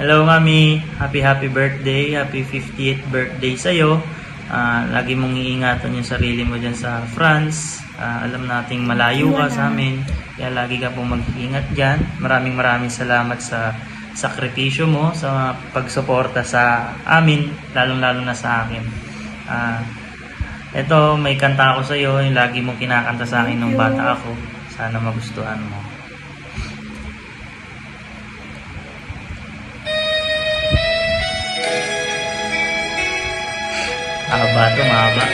Hello Mami, happy birthday, happy 50th birthday sa'yo. Lagi mong iingatan yung sarili mo dyan sa France. Alam nating malayo ka sa amin, kaya lagi ka pong mag-iingat dyan. Maraming salamat sa sakripisyo mo, sa pagsuporta sa amin, lalong-lalo na sa akin. Ito, may kanta ako sa'yo, yung lagi mong kinakanta sa akin nung bata ako. Sana magustuhan mo. Mahaba.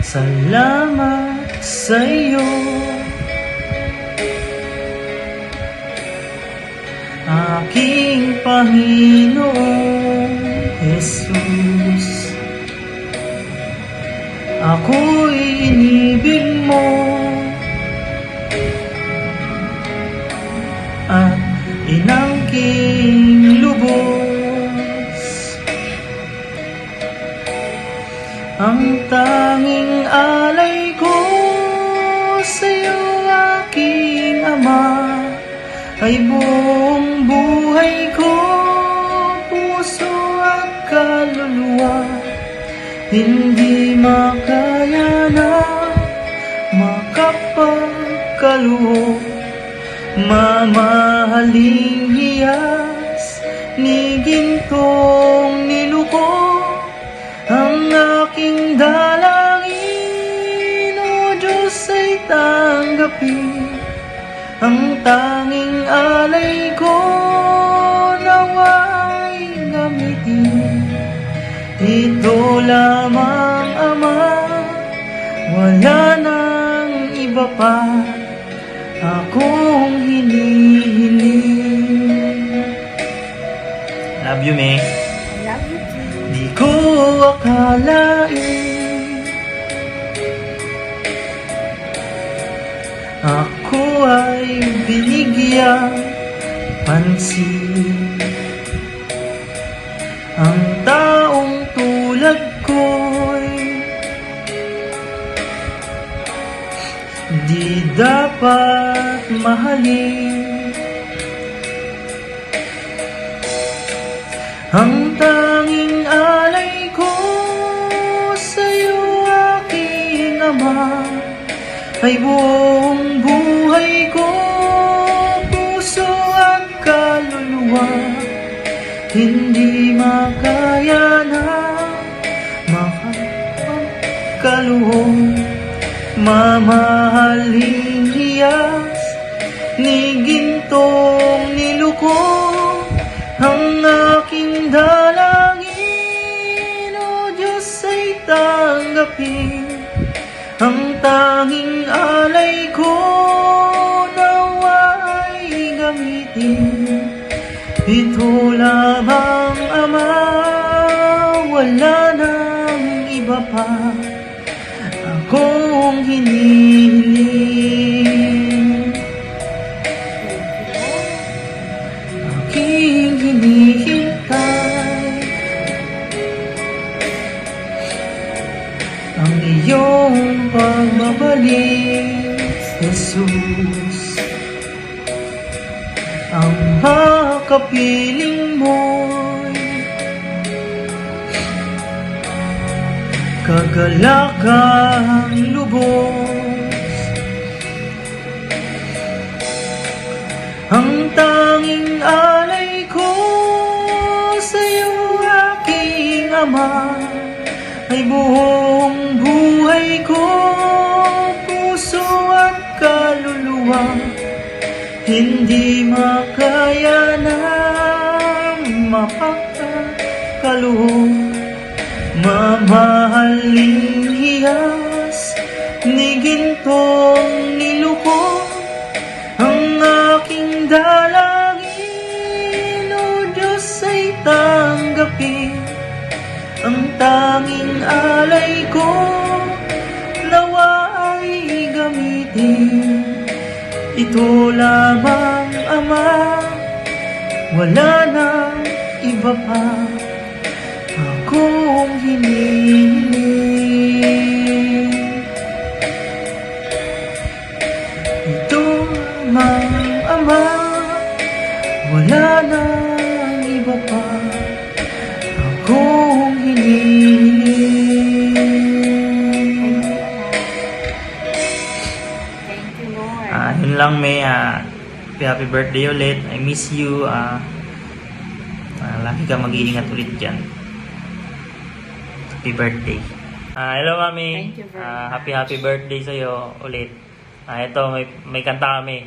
Salamat sa'yo, aking Panginoong Jesus. Ako'y inibig mo at inangking lubos. Ang tanging alay ko sa'yo, aking Ama, ay buong buhay ko, puso at kaluluwa. Hindi makaya na makapagkaloob, mamahaling hiyas ni gintong niluko. Ang aking dalangin, O Diyos, ay tanggapin. Ang tanging alay ko nawa'y gamitin. Ito lamang, Ama, wala nang iba pa akong hinihiling. Love you, May. Love you too. Di ko akalain ako ay binigyang pansin. Ang taong tulad ko'y di dapat mahalin. Ang tanging alay ko sa'yo, aking Ama, ay buong buhay ko, puso at kaluluwa. Hindi makaya na makapagkaloob, mamahaling hiyas ni gintong niluko. Ang aking dalangin, O Diyos, ay tanggapin. Ang tanging alay ko nawa'y gamitin. Ito lamang, Ama, wala nang iba pa akong hinihiling. Aking hinihintay ang iyong pagbabalik, Jesus. Ang makapiling mo'y kagalakang lubos. Ang tanging alay ko sa'yo, aking Ama, ay buong buhay ko, puso at kaluluwa. Hindi makaya na makapagkaloob, mamahaling hiyas ni gintong niluko. Ang aking dalangin, O Diyos, ay tanggapin. Ang tanging alay ko nawa ay gamitin. gagamitin. Ito lamang, Ama, wala nang iba pa akong hinihiling. Ito lamang, Ama, wala nang iba pa akong hinihiling. Thank you, Lord. Yun lang, May. Happy birthday ulit. I miss you. Lagi ka mag-iingat ulit dyan. Happy birthday. Hello, Mami. Thank you very much. Happy birthday sa'yo ulit. Ito, may kanta kami.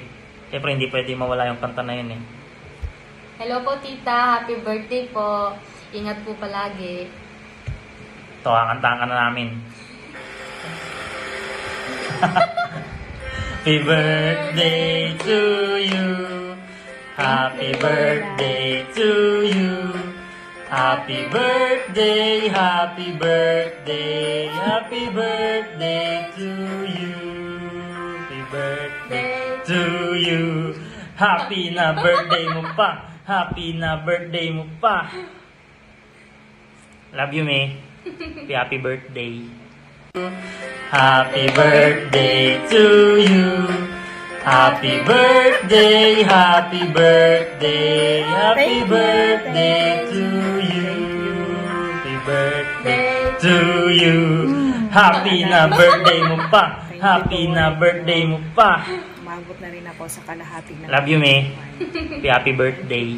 Siyempre, hindi pwede mawala yung kanta na yun eh. Hello po, tita. Happy birthday po. Ingat po palagi. Ito, kakantahan ka na namin. Happy birthday to you. Happy birthday to you. Happy birthday, happy birthday, happy birthday to you. Happy birthday to you. Happy na birthday mo pa. Happy na birthday mo pa. Love you, May. Happy birthday. Happy birthday to you. Happy birthday, happy birthday, happy birthday to you. Happy birthday to you. Happy na birthday mo pa. Happy na birthday mo pa. Umabot na rin ako sa kalahati ng Love you, May. Happy birthday.